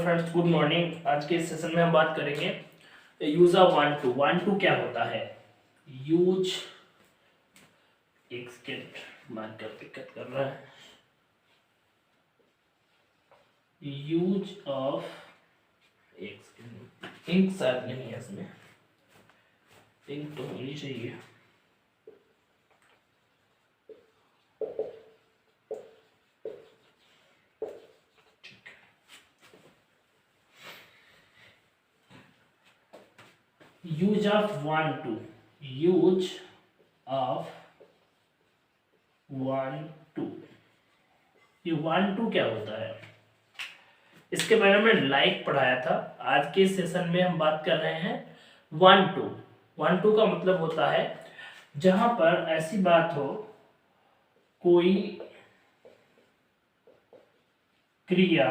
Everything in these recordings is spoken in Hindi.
Friends, good morning. आज के इस सेशन में हम बात करेंगे use of one two. One two क्या होता है? यूज, एक सेकेंड मार्कर दिक्कत कर रहा है। यूज ऑफ, एक सेकेंड, इंक शायद नहीं है इसमें, इंक तो होनी चाहिए। Use of one two, use of one two, ये वन टू क्या होता है? इसके बारे में लाइक पढ़ाया था। आज के सेशन में हम बात कर रहे हैं वन टू। वन टू का मतलब होता है जहां पर ऐसी बात हो, कोई क्रिया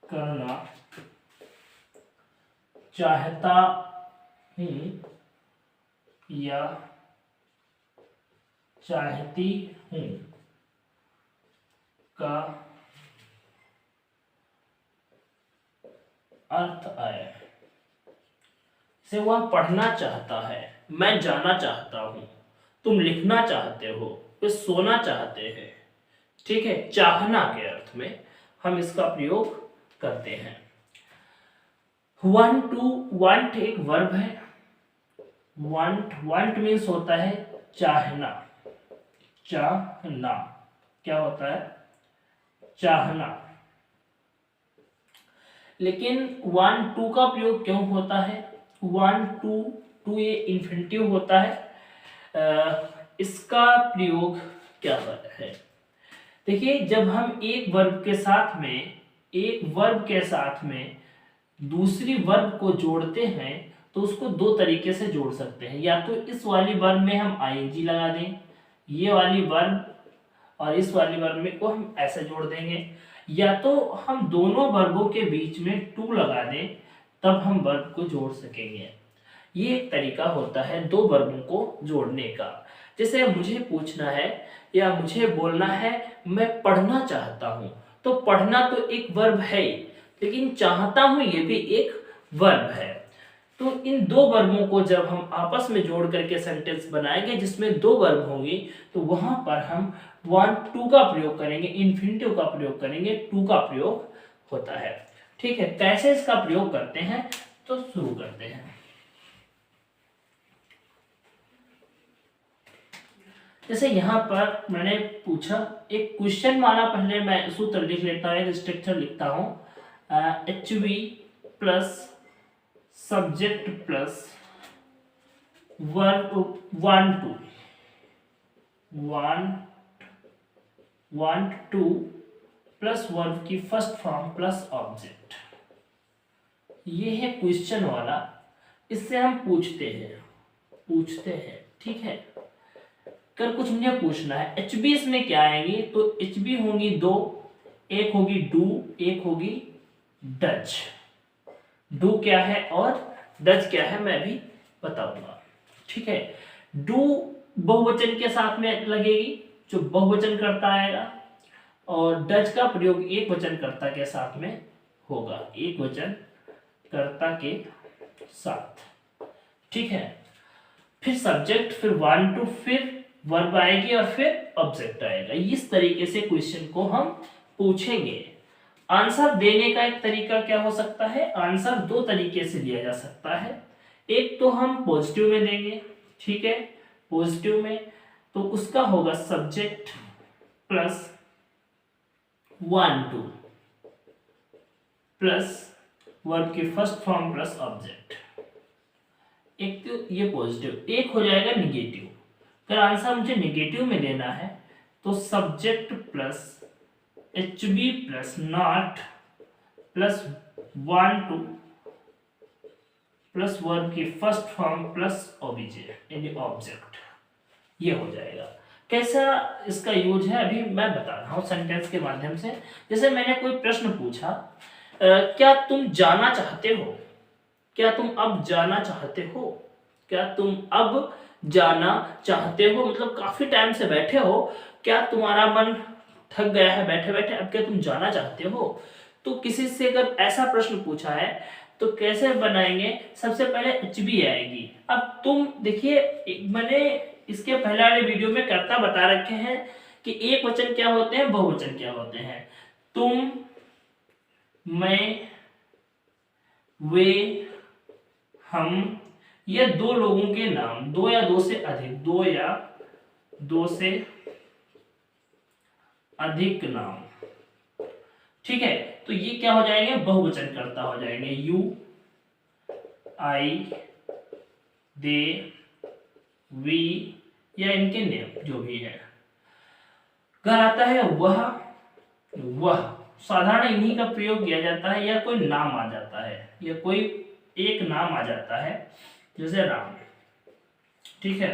करना चाहता हूं या चाहती हूं का अर्थ आए से वह पढ़ना चाहता है, मैं जाना चाहता हूं, तुम लिखना चाहते हो, वे सोना चाहते हैं। ठीक है, चाहना के अर्थ में हम इसका प्रयोग करते हैं। वन टू, वांट एक वर्ब है। वांट, वांट मीन्स होता है चाहना। चाहना क्या होता है? चाहना। लेकिन वन टू का प्रयोग क्यों होता है? वन टू, टू ये इन्फिनिटिव होता है। इसका प्रयोग क्या है? देखिए, जब हम एक वर्ब के साथ में दूसरी वर्ब को जोड़ते हैं तो उसको दो तरीके से जोड़ सकते हैं। या तो इस वाली वर्ब में हम आईएनजी लगा दें, ये वाली वर्ब, और इस वाली वर्ब में को हम ऐसे जोड़ देंगे, या तो हम दोनों वर्बों के बीच में टू लगा दें, तब हम वर्ब को जोड़ सकेंगे। ये एक तरीका होता है दो वर्बों को जोड़ने का। जैसे मुझे पूछना है या मुझे बोलना है मैं पढ़ना चाहता हूं, तो पढ़ना तो एक वर्ब है, लेकिन चाहता हूं ये भी एक वर्ब है। तो इन दो वर्बों को जब हम आपस में जोड़ करके सेंटेंस बनाएंगे जिसमें दो वर्ब होंगी, तो वहां पर हम वन टू का प्रयोग करेंगे, इन्फिनिटिव का प्रयोग करेंगे, टू का प्रयोग होता है। ठीक है, कैसे इसका प्रयोग करते हैं तो शुरू करते हैं। जैसे यहाँ पर मैंने पूछा एक क्वेश्चन वाला, पहले मैं सूत्र लिख लेता हूँ, एक स्ट्रक्चर लिखता हूँ। HV plus subject plus verb one two, one two plus verb की फर्स्ट फॉर्म प्लस ऑब्जेक्ट। ये है क्वेश्चन वाला, इससे हम पूछते हैं। ठीक है, कर कुछ मुझे पूछना है। HB इसमें क्या आएंगी? तो HB होंगी दो, एक होगी डू, एक होगी डज। डू क्या है और डज क्या है मैं भी बताऊंगा। ठीक है, डू बहुवचन के साथ में लगेगी, जो बहुवचन करता आएगा, और डज का प्रयोग एक वचन कर्ता के साथ में होगा, एक वचन कर्ता के साथ। ठीक है, फिर सब्जेक्ट, फिर वन टू, फिर वर्ब आएगी और फिर ऑब्जेक्ट आएगा। इस तरीके से क्वेश्चन को हम पूछेंगे। आंसर देने का एक तरीका क्या हो सकता है? आंसर दो तरीके से दिया जा सकता है। एक तो हम पॉजिटिव में देंगे, ठीक है, पॉजिटिव में, तो उसका होगा subject plus one two plus verb की फर्स्ट फॉर्म प्लस ऑब्जेक्ट। एक तो ये पॉजिटिव। एक हो जाएगा निगेटिव। अगर आंसर मुझे निगेटिव में देना है तो subject plus HB plus not plus one two plus verb की फर्स्ट फॉर्म प्लस ऑब्जेक्ट, यानी ऑब्जेक्ट, ये हो जाएगा। कैसा इसका यूज है अभी मैं बता रहा हूँ सेंटेंस के माध्यम से। जैसे मैंने कोई प्रश्न पूछा, क्या तुम जाना चाहते हो? क्या तुम अब जाना चाहते हो? क्या तुम अब जाना चाहते हो? मतलब काफी टाइम से बैठे हो, क्या तुम्हारा मन थक गया है बैठे बैठे, अब क्या तुम जाना चाहते हो? तो किसी से अगर ऐसा प्रश्न पूछा है तो कैसे बनाएंगे, सबसे पहले HB आएगी। अब तुम देखिए मैंने इसके पहले वाले वीडियो में कर्ता बता रखे हैं कि एक वचन क्या होते हैं, बहुवचन क्या होते हैं। तुम, मैं, वे, हम, ये दो लोगों के नाम, दो या दो से अधिक, दो या दो से अधिक नाम, ठीक है। तो ये क्या हो जाएंगे, बहुवचन कर्ता हो जाएंगे। यू, आई, दे, वी या इनके नेम जो भी है। घर आता है वह, वह साधारण इन्हीं का प्रयोग किया जाता है, या कोई नाम आ जाता है, या कोई एक नाम आ जाता है जैसे राम, ठीक है।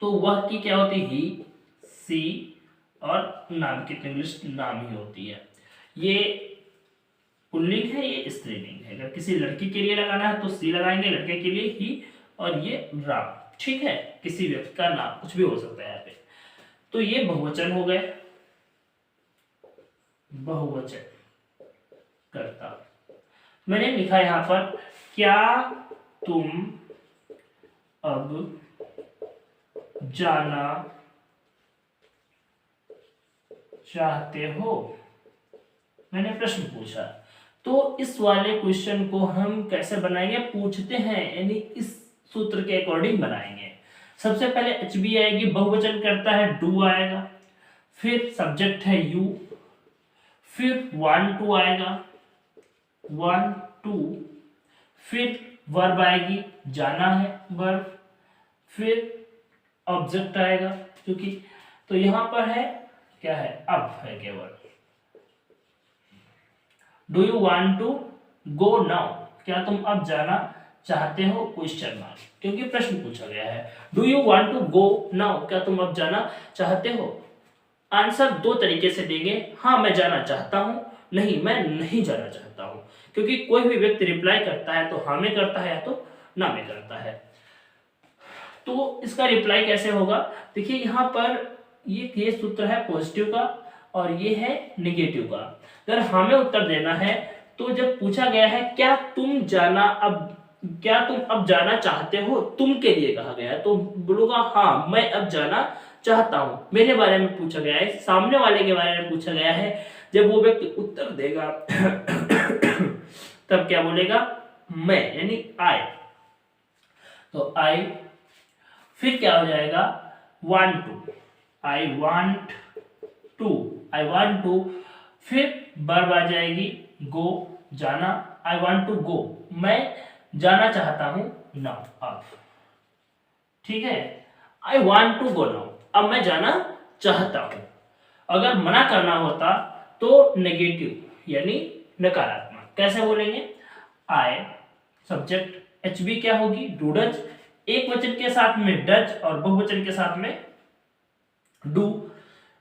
तो वह की क्या होती है, ही, सी, और नाम की इंग्लिश नाम ही होती है। ये पुल्लिंग है, ये स्त्रीलिंग है। अगर किसी लड़की के लिए लगाना है तो सी लगाएंगे, लड़के के लिए ही, और ये राम, ठीक है। किसी व्यक्ति का नाम कुछ भी हो सकता है यहाँ पे। तो ये बहुवचन हो गए, बहुवचन करता। मैंने लिखा यहाँ पर, क्या तुम अब जाना चाहते हो, मैंने प्रश्न पूछा। तो इस वाले क्वेश्चन को हम कैसे बनाएंगे, पूछते हैं, यानी इस सूत्र के अकॉर्डिंग बनाएंगे। सबसे पहले HB आएगी, बहुवचन करता है डू आएगा, फिर सब्जेक्ट है यू, फिर 1 2 आएगा, 1 2, फिर वर्ब आएगी, जाना है वर्ब, फिर ऑब्जेक्ट आएगा क्योंकि, तो यहां पर है क्या है, अब है केवल। Do you want to go now, क्या तुम अब जाना चाहते हो, क्वेश्चन मार्क, क्योंकि प्रश्न पूछा गया है। Do you want to go now, क्या तुम अब जाना चाहते हो। आंसर दो तरीके से देंगे, हाँ मैं जाना चाहता हूं, नहीं मैं नहीं जाना चाहता हूं, क्योंकि कोई भी व्यक्ति रिप्लाई करता है तो हाँ में करता है या तो ना में करता है। तो इसका रिप्लाई कैसे होगा, देखिए यहाँ पर ये सूत्र है पॉजिटिव का और ये है नेगेटिव का। अगर हाँ में उत्तर देना है तो जब पूछा गया है क्या तुम अब जाना चाहते हो, तुम के लिए कहा गया है, तो बोलूंगा हाँ मैं अब जाना चाहता हूं, मेरे बारे में पूछा गया है, सामने वाले के बारे में पूछा गया है। जब वो व्यक्ति उत्तर देगा तब क्या बोलेगा, मैं, यानी आई। तो आई, फिर क्या हो जाएगा, want to, I want to, फिर वर्ब आ जाएगी go, जाना, I want to go, मैं जाना चाहता हूं now, अब, ठीक है। I want to go now, अब मैं जाना चाहता हूं। अगर मना करना होता तो नेगेटिव यानी नकारात्मक, कैसे बोलेंगे, I सब्जेक्ट, HB क्या होगी, डू डज, एक वचन के साथ में डज और बहुवचन के साथ में डू।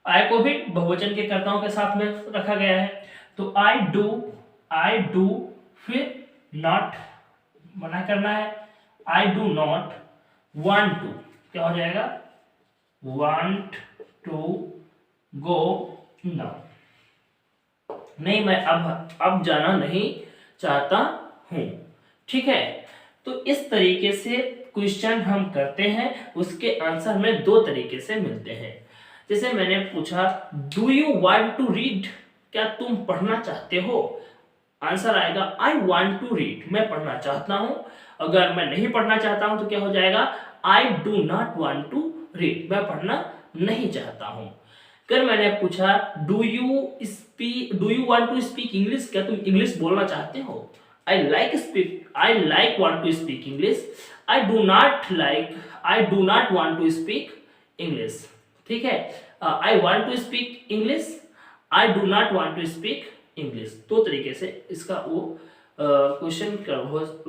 आई को भी बहुवचन के कर्ताओं के साथ में रखा गया है, तो आई डू, फिर नॉट, मना करना है, I do not want to, क्या हो जाएगा, वांट टू गो नाउ, नहीं मैं अब जाना नहीं चाहता हूं, ठीक है। तो इस तरीके से क्वेश्चन हम करते हैं, उसके आंसर में दो तरीके से मिलते हैं। जैसे मैंने पूछा do you want to read, क्या तुम पढ़ना चाहते हो, आंसर आएगा आई वांट टू रीड, मैं पढ़ना चाहता हूं। अगर मैं नहीं पढ़ना चाहता हूं तो क्या हो जाएगा, I do not want to read, मैं पढ़ना नहीं चाहता हूं। अगर मैंने पूछा do you want to speak English, क्या तुम इंग्लिश बोलना चाहते हो, I like want to speak English, I do not want to speak English, ठीक है। I want to speak English, I do not want to speak English, दो तरीके से इसका वो क्वेश्चन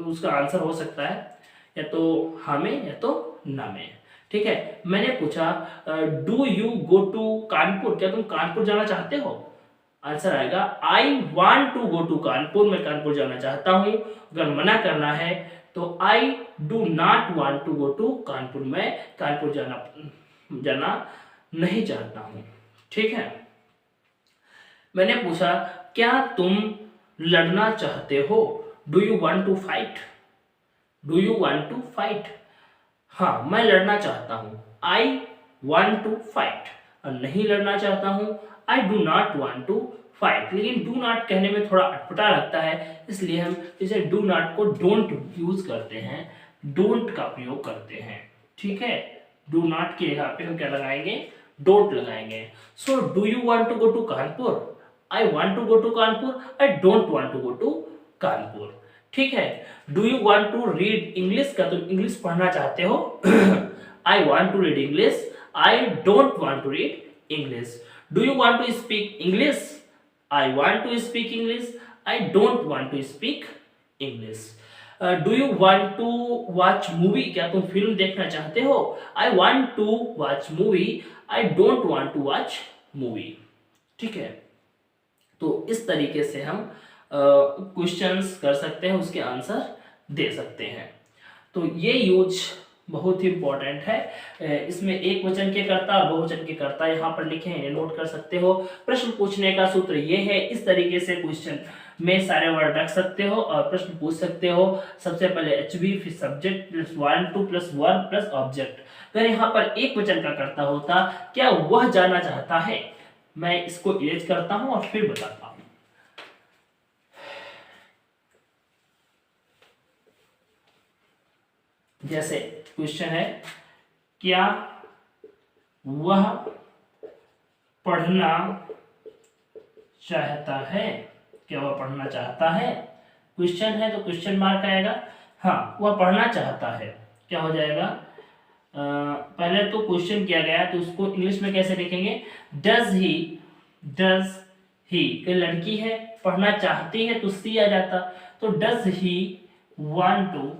उसका आंसर हो सकता है, या तो हाँ में या तो ना में, ठीक है। मैंने पूछा do you go to Kanpur, क्या तुम कानपुर जाना चाहते हो, आंसर आएगा I want to go to Kanpur, मैं कानपुर जाना चाहता हूं। अगर मना करना है तो I do not want to go to Kanpur, मैं कानपुर जाना नहीं चाहता हूं, ठीक है। मैंने पूछा क्या तुम लड़ना चाहते हो, do you want to fight, do you want to fight. हाँ मैं लड़ना चाहता हूँ, आई वांट टू फाइट। और नहीं लड़ना चाहता हूँ, I do not want to fight. लेकिन डू नॉट कहने में थोड़ा अटपटा लगता है, इसलिए हम इसे डू नॉट को डोंट यूज करते हैं, डोंट का प्रयोग करते हैं। ठीक है, डू नॉट के यहाँ पे हम क्या लगाएंगे, डोंट लगाएंगे। So do you want to go to Kanpur, I want to go to Kanpur, I don't want to go to Kanpur. ठीक है, do you want to read English, क्या तुम इंग्लिश पढ़ना चाहते हो, I want to read English, I don't want to read English. Do you want to speak English, I want to speak English, I don't want to speak English. Do you want to watch movie, क्या तुम फिल्म देखना चाहते हो, I want to watch movie, I don't want to watch movie. ठीक है, तो इस तरीके से हम क्वेश्चंस कर सकते हैं, उसके आंसर दे सकते हैं। तो ये यूज बहुत ही इंपॉर्टेंट है। इसमें एक वचन के कर्ता और बहुवचन के कर्ता यहाँ पर लिखे हैं, नोट कर सकते हो। प्रश्न पूछने का सूत्र ये है, इस तरीके से क्वेश्चन में सारे वर्ड रख सकते हो और प्रश्न पूछ सकते हो। सबसे पहले HB, फिर subject plus want two plus verb plus object. अगर यहाँ पर एक वचन का कर्ता होता, क्या वह जाना चाहता है, मैं इसको इरेज करता हूं और फिर बताता हूं। जैसे क्वेश्चन है, क्या वह पढ़ना चाहता है, क्या वह पढ़ना चाहता है, क्वेश्चन है तो क्वेश्चन मार्क आएगा। हाँ वह पढ़ना चाहता है, क्या हो जाएगा, पहले तो क्वेश्चन किया गया तो उसको इंग्लिश में कैसे लिखेंगे, डज ही कि लड़की है, पढ़ना चाहती है तो सी आ जाता, तो डज ही वांट टू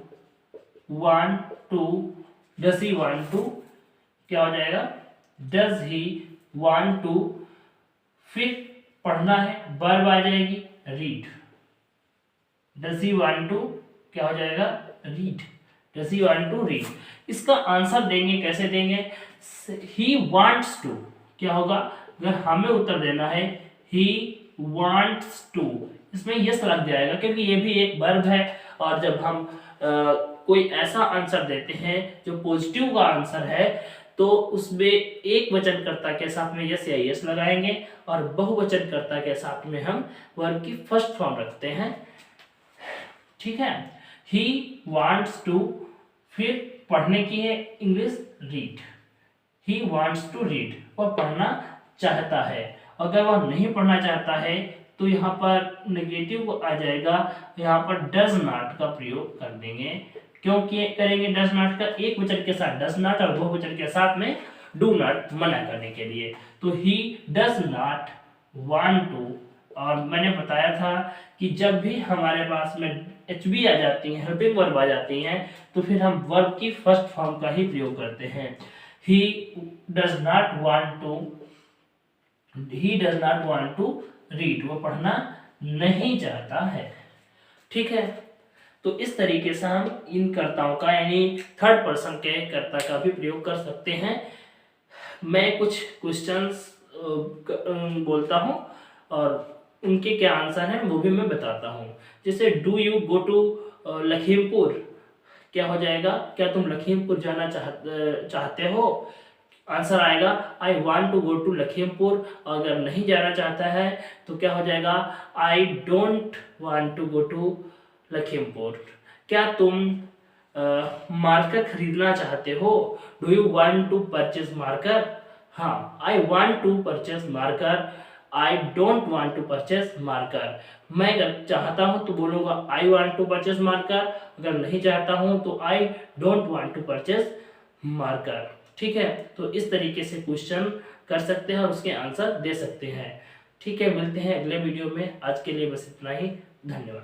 क्या हो जाएगा, डज ही वांट टू, फिर पढ़ना है वर्ब आ जाएगी read, does he want to क्या हो जाएगा, read, does he want to read. इसका आंसर देंगे, कैसे देंगे, ही वांट्स टू क्या होगा, अगर हमें उत्तर देना है ही वांट्स टू, इसमें यस लग जाएगा क्योंकि ये भी एक वर्ब है। और जब हम कोई ऐसा आंसर देते हैं जो पॉजिटिव का आंसर है तो उसमें एक वचनकर्ता के साथ में यस या यस लगाएंगे और बहुवचन कर्ता के साथ में हम वर्ब की फर्स्ट फॉर्म रखते हैं। ठीक है, ही वांट्स टू, फिर पढ़ने की है English read, he wants to read, वह पढ़ना चाहता है। अगर वह नहीं पढ़ना चाहता है तो यहाँ पर नेगेटिव आ जाएगा, यहाँ पर डज नॉट का प्रयोग कर देंगे। क्योंकि करेंगे डज नॉट का, एक वचन के साथ डज नॉट और बहुवचन के साथ में डू नॉट मना करने के लिए। तो he does not want to, और मैंने बताया था कि जब भी हमारे पास में HB आ जाती है, हेल्पिंग वर्ब आ जाती हैं, तो फिर हम वर्ब की फर्स्ट फॉर्म का ही प्रयोग करते हैं। He does not want to read, वो पढ़ना नहीं चाहता है। ठीक है, तो इस तरीके से हम इन कर्ताओं का यानी थर्ड पर्सन के कर्ता का भी प्रयोग कर सकते हैं। मैं कुछ क्वेश्चंस बोलता हूं और उनके क्या आंसर हैं वो भी मैं बताता हूं। जैसे do you go to Lakhimpur, क्या हो जाएगा, क्या तुम लखीमपुर जाना चाहते हो, आंसर आएगा I want to go to Lakhimpur. अगर नहीं जाना चाहता है तो क्या हो जाएगा, I don't want to go to Lakhimpur. क्या तुम मार्कर खरीदना चाहते हो, do you want to purchase marker. हाँ, I want to purchase marker, I don't want to purchase marker. मैं अगर चाहता हूं तो बोलूंगा I want to purchase marker, अगर नहीं चाहता हूं तो I don't want to purchase marker. ठीक है, तो इस तरीके से क्वेश्चन कर सकते हैं और उसके आंसर दे सकते हैं। ठीक है, मिलते हैं अगले वीडियो में, आज के लिए बस इतना ही, धन्यवाद।